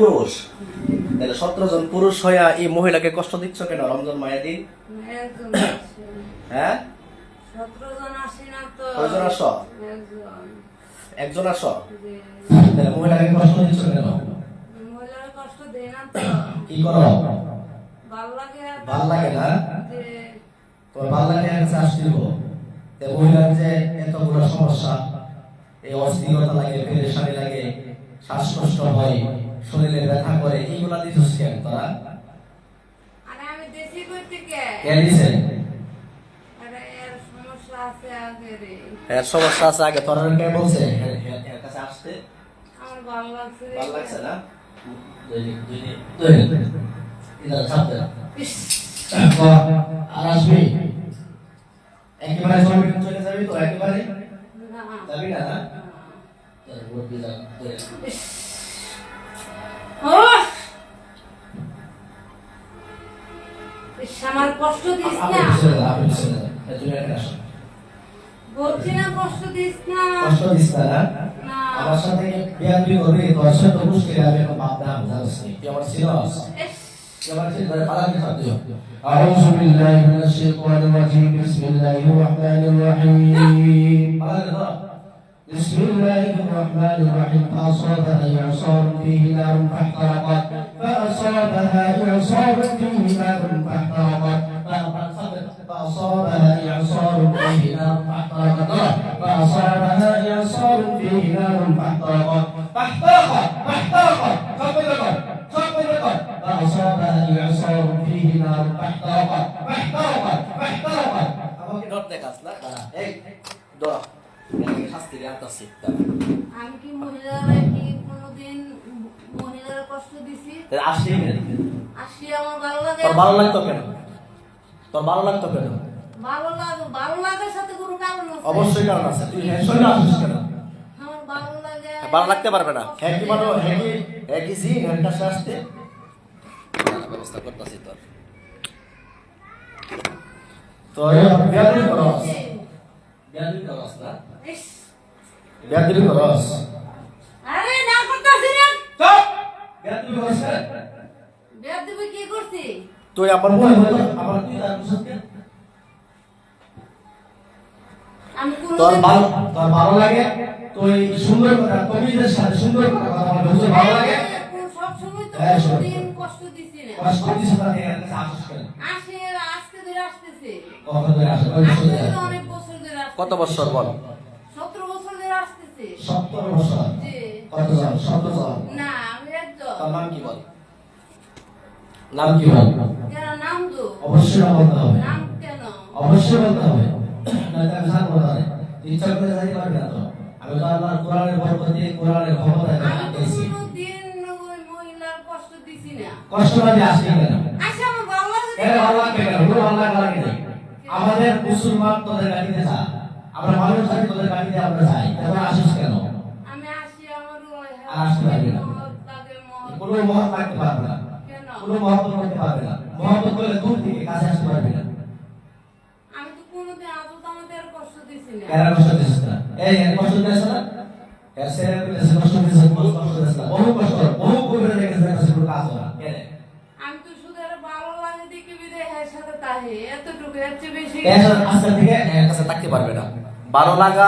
পুরুষ, তাহলে 17 জন পুরুষ হইয়া এই মহিলাকে কষ্ট দিচ্ছ কেন রমজান মায়ের দিন? হ্যাঁ, 17 জন আসি না তো। কয়জন আসো? একজন আসো। জি। তাহলে মহিলাকে কষ্ট দিচ্ছ কেন? মহিলারা কষ্ট দেয় না তো। কি করো? ভালো লাগে। ভাল লাগে না? যে তোমার ভাল লাগে কাছে আসতে দিব। তো মহিলার যে এতগুলো সমস্যা, এই অস্থিরতা লাগে, পেরেশানি লাগে, শ্বাসকষ্ট হয়, শরীরে ব্যথা করে, এইগুলা দিচ্ছিস কেন তোরা? আরে আমি দেশি কই থেকে। কে দিছে? আরে এর সমস্যা আছে আগে রে। এর সমস্যা আছে আগে, তোরা কে বলছে এর কাছে আসতে? আমার ভালো লাগছে রে। ভালো লাগছে না? দুই ইদার সাথে ইস, আর আসবি একেবারে চলে যাবি তো একেবারে না। যাবি না? তোর ভোট দিলাম ইস। ওহ! ইস, আমার কষ্ট দিস না। আপনি চলে যান তুমি এখানে আসো। বলছি না কষ্ট দিস না। কষ্ট দিস না? না। আমার সাথে বিয়াদবি করবি, তোর সাথে তো মুশকিল হবে, এখন বাপ দাম জানিস নি তুই আমার সিরিয়াস ইস। আমার সিরিয়াস পালাবি না তুই। أعوذ بالله من الشيطان الرجيم بسم الله الرحمن الرحيم بسم الله الرحمن الرحيم فأصابها إعصار فيه نار فاحترقت فأصابها إعصار فيه نار فاحترقت فأصابها إعصار فيه نار فاحترقت فأصابها إعصار فيه نار فاحترقت فأصابها إعصار فيه نار فاحترقت আমাকে ডট দেখাস না, এই দড়া শাস্তি দিয়ে আনতাছি। আমি কি মহিলারা কি কোনোদিন মহিলারা কষ্ট দিছি? আসি আসি আমার ভালো লাগে। তোর ভালো লাগতো কেন? তোর ভালো লাগতো কেন? ভালো লাগার সাথে কোনো কারণ আছে? অবশ্যই কারণ আছে। তুই শুনে আসিস কেন? আমার ভালো লাগে। ভালো লাগতে পারবে না। হ্যাঁ কি মানে হ্যাঁ কি জি এর কাছে আসতে ব্যবস্থা করতেছি তোর। তো বিয়াদবি করস। বিয়াদবি করস না? ইস, বিয়াদবি করস। আরে না করতাছি না। চুপ! বিয়াদবি করস না? বিয়ার দিবে কি করছি? তুই আমার বই বল, আমার তুই তার মুসকে আমি তোর কোনোদিন তোর ভালো লাগে? তুই সুন্দর কথা কবিদের সাথে সুন্দর কথা বলতে বুঝতে ভালো লাগে? সব সময় তো হ্যাঁ, শোনো। কোনোদিন কষ্ট দিছি না। কষ্ট দিছ না এর কাছে আসিস কেন? আসে আজকে ধরে আসতেছে। কখন ধরে আসে? কয় বছর আজকে ধরে? তো অনেক বছর ধরে আসতেছে। কত বছর বল? 17 বছর ধরে আসতেছে। 17 বছর। জি। কতজন? 17 জন। না আমি একজন। তার নাম কি বল? নাম কি বল? কেন নাম দো? অবশ্যই নাম বলতে হবে। নাম কেন? অবশ্যই বলতে হবে। নয়তো আমি জানবো না। ইচ্ছা করে যাইতে পারবি না তো। আমি তো আল্লাহর কোরআনের বরকত দিয়ে কোরআনের ক্ষমতায় আমি তো পেয়েছি। কোনোদিন ওই মহিলার কষ্ট দিছি না। কষ্ট লাগে আসি কেন? আচ্ছা আমার ভালো লাগে। কেন ভালো লাগবে কেন? পুরো ভালো লাগে না। আমাদের মুসলমান তোদের গাড়িতে যা। আমরা মানুষ জানি তোদের গাড়িতে আমরা যাই। এখন আসিস কেন? আমি আসি আমার ওই আর আসতে পারবি না। তাদের মহৎ। কোনো মহৎ লাগতে পারবে না। কেন? কোনো মহব্বত করতে পারবে না। মহব্বত করলে দূর থেকে কাছে আসতে পারবে না। আমি তো কোনোদিন আদত আমাদের কষ্ট দিছি না। কেন কষ্ট দিস না? এই এর কষ্ট দিস না? এর ছেলে পেলে কষ্ট দিস না, কষ্ট দিস না। বহু কষ্ট, বহু কবিরা দেখে কাছে কোনো কাজ হয় না। কেন? আমি তো শুধু এর ভালো লাগে দেখে বিদে এর সাথে তাহে এতটুকু এর চেয়ে বেশি এর আজকে থেকে এর কাছে থাকতে পারবে না। ভালো লাগা,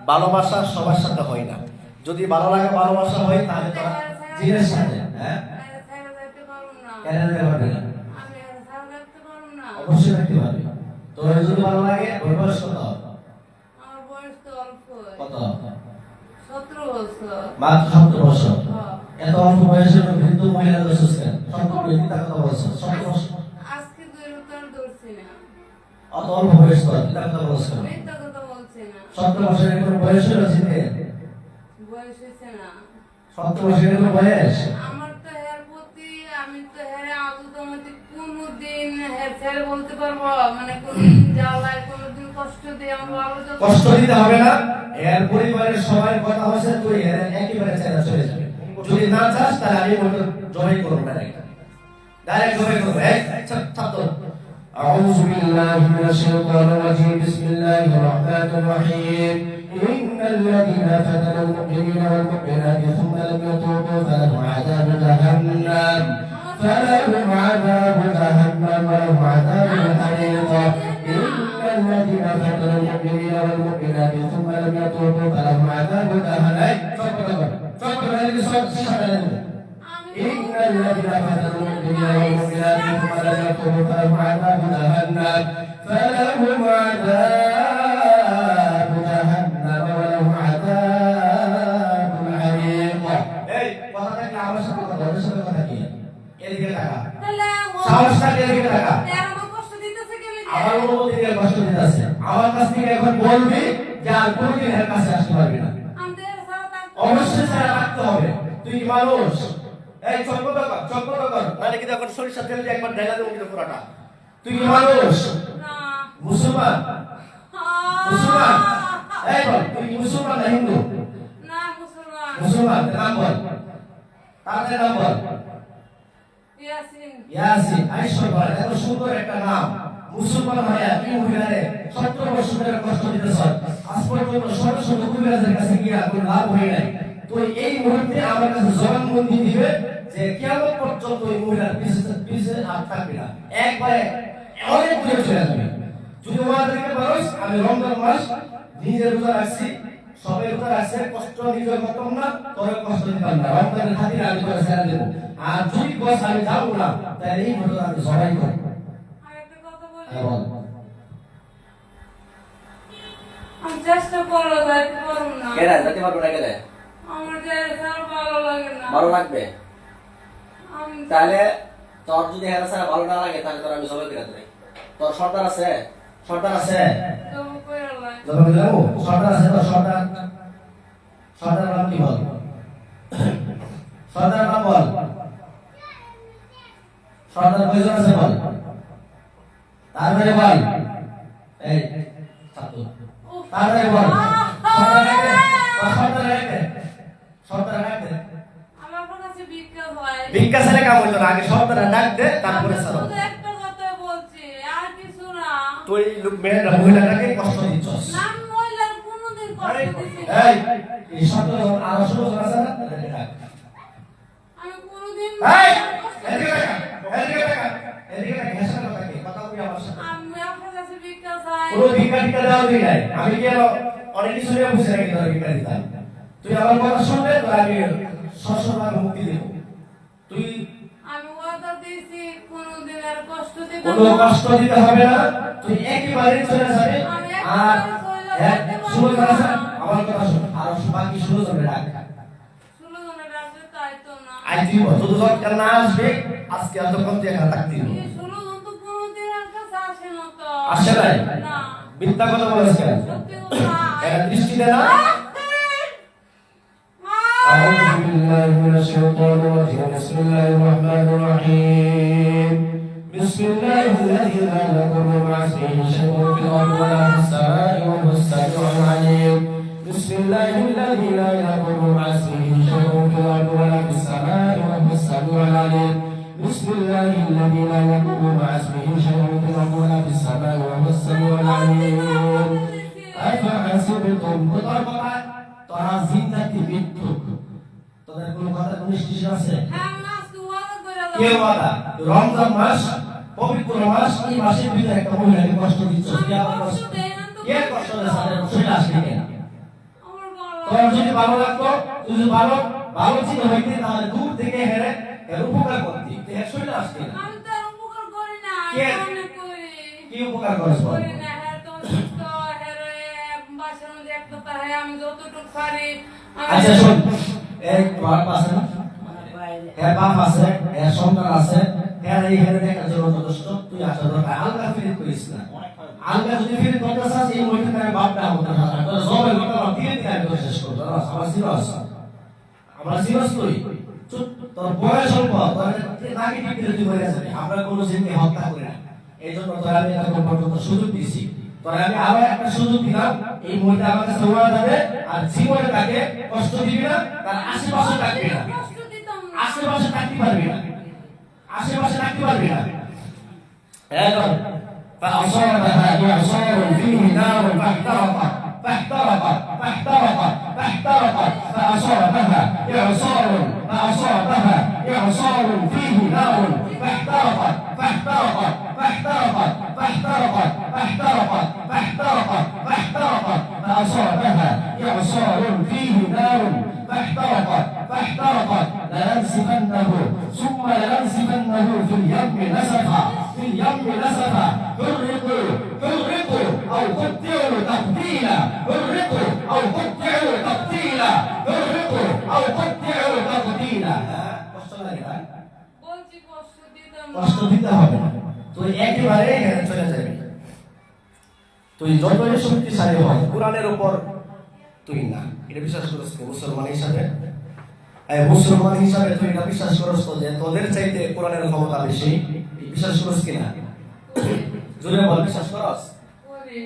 ভালোবাসা সবার সাথে হয় না। যদি ভালো লাগা, ভালোবাসা হয় তাহলে তোরা জিনের সাথে, হ্যাঁ? এর ছাড়া যাইতে পারুম না। কেন যেতে পারবে না? আমি এর ছাড়া যাইতে পারুম না। অবশ্যই থাকতে পারবে। তোর যদি ভালো লাগে, ওই বয়স কত? আমার বয়স তো অল্প। কত? 17 বছর। মাত্র 17 বছর। হ্যাঁ। এত অল্প বয়সের হিন্দু মহিলা দোষ কেন? 17 মিথ্যা কথা বলছো। 17 বছর। আজকে দুই উত্তর ধরছি না। অত অল্প বয়স তো মিথ্যা কথা বলছো। মিথ্যা কথা বলছি না। 17 বছরের কোনো বয়স হলো জিতে? বয়স হয়েছে না। 17 বছরের কোনো বয়স? আমার তো হের প্রতি আমি তো হেরে আদত মধ্যে কোনোদিন হের ছেড়ে বলতে পারবো মানে কোনোদিন জ্বালায় কোনোদিন কষ্ট দিয়ে আমার ভালো যত্ন কষ্ট দিতে হবে না। এর পরিবারের সবার কথা হচ্ছে তুই এর একেবারে ছেড়ে চলে যাবে। যদি না চাস তাহলে আমি বলবো জয় করব ডাইরেক্ট। ডাইরেক্ট জয় করব। এই ছাত্র أعوذ بالله من الشيطان الرجيم بسم الله الرحمن الرحيم إن الذين فتنوا المؤمنين والمؤمنات ثم لم يتوبوا فلهم عذاب جهنم ولهم عذاب الحريق. إن الذين فتنوا المؤمنين والمؤمنات ثم لم يتوبوا فلهم عذاب جهنم. إن الذين فتنوا المؤمنين والمؤمنات ثم لم يتوبوا فلهم عذاب جهنم ولهم عذاب الحريق. এই কথাটা কি আমার সাথে কথা ওদের সাথে কথা কি এদিকে টাকা তাহলে সাহসটা এদিকে টাকা আমার কষ্ট দিতেছে কে লিখে? আমার অনুমতি দিয়ে কষ্ট দিতেছে আমার কাছ থেকে এখন বলবি যে আর কোনোদিন এর কাছে আসতে পারবি না আমি তো এর ছাড়া থাকতে অবশ্যই ছাড়া রাখতে হবে তুই কি মানুষ এই চক্কর মানে কি এখন সরিষা তেল দিয়ে একবার ঢেলা দেবো কিন্তু পুরাটা তুই কি মানুষ না। মুসলমান মুসলমান এই বল তুই কি মুসলমান না হিন্দু না মুসলমান। মুসলমান নাম বল তাদের নাম বল ইয়াসিন। ইয়াসিন আইসর বল এত সুন্দর একটা নাম মুসলমান হয়ে তুই মহিলারে 70 বছর ধরে কষ্ট দিতেছ আজ পর্যন্ত শত শত কবিরাজের কাছে গিয়া কোনো লাভ হয় নাই তুই এই মুহূর্তে আমার কাছে জবানবন্দি দিবে যে কিয়ামত পর্যন্ত ওই মহিলার পিছে আর থাকবে না একবারে অনেক দূরে চলে যাবে যদি ওয়াদাকে বলিস আমি রমজান মাস নিজের রোজা রাখছি সবাই রোজা রাখছে কষ্ট নিজের করতাম না তোরে কষ্ট দিতাম না রমজানের খাতিরে আমি তোরে ছেড়ে দেব আর যদি বস আমি যাবো না তাহলে এই ঘটনা আমি সবাই করব আর একটা কথা বলি, বল আমি চেষ্টা করলে যাইতে পারবো না। কেডা যেতে পারবো না কেডা আমার যে এর ছাড়া ভালো লাগে না। ভালো লাগবে আমি তাহলে তোর যদি হেরা ছাড়া ভালো না লাগে তাহলে তোর আমি সবাই ফিরাতে দেই তোর সর্দার আছে সর্দার আছে তবু কইরা লাই। যখন যাবো সর্দার আছে তো সর্দার সর্দার নাম কি বল সর্দার নাম বল সর্দার কয়জন আছে বল তারপরে বল এই ছাত্র উফ, তারপরে বল সর্দার রাখবে সর্দার রাখবে আমার কাছে ভিক্ষা হয়। ভিক্ষা ছেলে কাম হইতো না আগে সর্দার ডাক দে তারপরে আমি ছাড়ো শুধু একটা কথাই বলছি, আর কিছু না। তুই লোক মহিলাটাকে কষ্ট দিচ্ছস না, আমি মহিলার কোনোদিন কষ্ট দিছি না। এই এই শব্দ যখন আরো শুরু করা যায় না তাহলে ডাক আমি কোনোদিন এই কষ্ট এদিকে দিছি টাকা না। এদিকে টাকা এদিকে টাকা হেসে কথা কি কথা কই আমার সাথে আমি আপনার কাছে ভিক্ষা চাই। কোনো ভিক্ষা টিকা দেওয়া দিই নাই আমি কি আরো অনেক কিছু নিয়ে বুঝে রাখি তোর ভিক্ষা দিতাম তুই আমার কথা শুনলে তো আমি সশরভাবে মুক্তি দেব তুই আমি ওয়াদা দিয়েছি কোনোদিন আর কষ্ট দিব কোনো না। কষ্ট দিতে হবে না তুই একেবারে চলে যাবে আমি আর একেবারে চলে শুরু যেতে করা পারবো না। আমার কথা শুন আর বাকি শুরু করবে ডাক 16 জনের রাখলে তাই তো না। আজ তুই যদি দরকার না আসবে আজকে এতক্ষণ তুই এখানে থাকতি এই 16 জন তো কোনোদিন আর কাছে আসে না তো। আসে নাই? না। মিথ্যা কথা বলেছ কেন সত্যি কথা। এটা দৃষ্টি দে না أعوذ بالله من الشيطان الرجيم. بسم الله الرحمن الرحيم. بسم الله الذي لا يضر مع اسمه شيء في الأرض ولا في السماء وهو السميع العليم. بسم الله الذي لا يضر مع اسمه شيء في الأرض ولا في السماء وهو السميع العليم. بسم الله الذي لا يضر مع اسمه شيء في الأرض ولا في السماء وهو السميع العليم. أفحسبتم তোরা জিন্দাতি মিথ্যুক তোদের কোনো কথা কোনো স্টেশন আছে হ্যাঁ, আমি আজকে ওয়াদা করে কে যাবো। ওয়াদা রমজান মাস পবিত্র মাস এই মাসের ভিতরে একটা মহিলাকে কষ্ট দিচ্ছ কে আবার কষ্ট কে কষ্ট দেয় সাথে সেটা আসবে কেন আমার ভালো তোর যদি ভালো লাগতো তুই যদি ভালো চিন্তা হইতে তাহলে দূর থেকে হেরে এর উপকার করতি তুই এর শরীরে আসতি না আমি তো আর উপকার করি না। কে? আমি অনেক করি। কি উপকার করিস বল করি না, হ্যাঁ তো সুস্থ, হ্যাঁ রে, বাসার মধ্যে একটা তা, হ্যাঁ আমি যতটুকু পারি আমি- আচ্ছা শোন এক বাপ আছে না হ্যাঁ বাপ আছে হ্যাঁ সন্তান আছে হ্যাঁ এই হেরে দেখার জন্য যথেষ্ট তুই আসা দরকার আলগা ফিরে করিস না আলগা যদি ফিরে করতে চাস এই মহিলাকে আমি বাপ না হতে না তোর জবের কথা দিয়ে দিয়ে আমি তোর শেষ করবো আমার সিরিয়াস আমরা সিরিয়াস করি তোর বয়স অল্প তোর নাকি টিপে তুই হয়ে যাবে আমরা কোনো জিনিস হত্যা করি না এই জন্য তোর আমি এখন পর্যন্ত সুযোগ দিয়েছি তোর আমি আরো একটা সুযোগ দিলাম এই মহিলা আমার কাছে ওয়া যাবে আর জীবনে তাকে কষ্ট দিবি না তার আশেপাশে থাকবি না কষ্ট দিতাম না। আশেপাশে থাকতে পারবি না আশেপাশে থাকতে পারবি না এখন فأصابها إعصار فيه نار فاحترق فاحترقت فاحترقت فاحترقت فأصابها إعصار فأصابها إعصار فيه نار فاحترقت فاحترقت فاحترقت فاحترقت فاحترقت فاحترقت فاحترقت فأصابها إعصار فيه نار فاحترقت فاحترقت لينسفنه ثم لينسفنه في اليم نسفا في اليم نسفا حرقوا حرقوا أو قطعوا تقتيلا حرقوا أو قطعوا تقتيلا حرقوا أو قطعوا تقتيلا কষ্ট লাগে না? বলছি কষ্ট দিতাম না। কষ্ট দিতে হবে না, তুই একেবারে হেরে চলে যাবি। তুই যতই শক্তিশালী হয় কোরআনের উপর তুই না, এটা বিশ্বাস করিস তো মুসলমান হিসাবে? মুসলমান হিসাবে তুই এটা বিশ্বাস করিস তো যে তোদের চাইতে কোরআনের ক্ষমতা বেশি? বিশ্বাস করিস কিনা? জোরে বল, বিশ্বাস করস? ওরে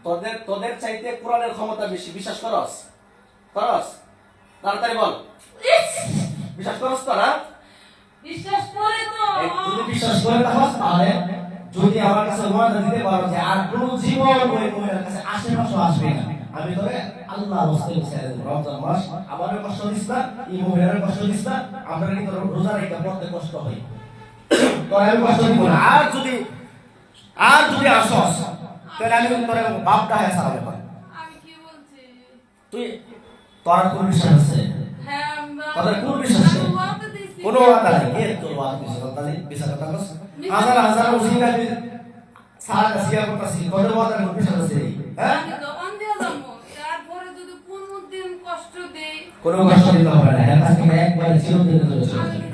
তোদের তোদের চাইতে কোরআনের ক্ষমতা বেশি, বিশ্বাস করস? করস? তাড়াতাড়ি বল, বিশ্বাস করস তো না? বিশ্বাস করে তো যদি বিশ্বাস করে তাহলে যদি আমার কাছে ওয়াদা দিতে পারো যে আর কোন জীবন ওই মহিলার কাছে আশেপাশে আসবে না, আমি তোরে আল্লাহ রাস্তায় ছেড়ে দেব। রমজান মাস আমারও কষ্ট দিস না, এই মহিলারও কষ্ট দিস না, আমরা কিন্তু রোজা রেখে পড়তে কষ্ট হয়, তোর আমি কষ্ট দিব না। আর যদি আসস তাহলে আমি তোর বাপটা হয়ে সারাবে পারি। আমি কি বলছি? তুই তোর কোন বিশ্বাস আছে? হ্যাঁ তাদের কোন বিশ্বাস আছে? আমি ওয়াদা দিছি। কোনো ওয়াদা নাই, কে তোর ওয়াদা দিছে? তাহলে বিচার কথা কস, হাজার হাজার ওসিলা দি সারা কাছিয়া করতাছি, তোদের ওয়াদা কোন বিশ্বাস আছে? হ্যাঁ, আমি দোকান দিয়ে যাবো, তারপরে যদি কোনোদিন কষ্ট দেই কোনো কষ্ট দিতে হবে না, এর কাছ থেকে একবার চিরদিনের জন্য চলে যাবে।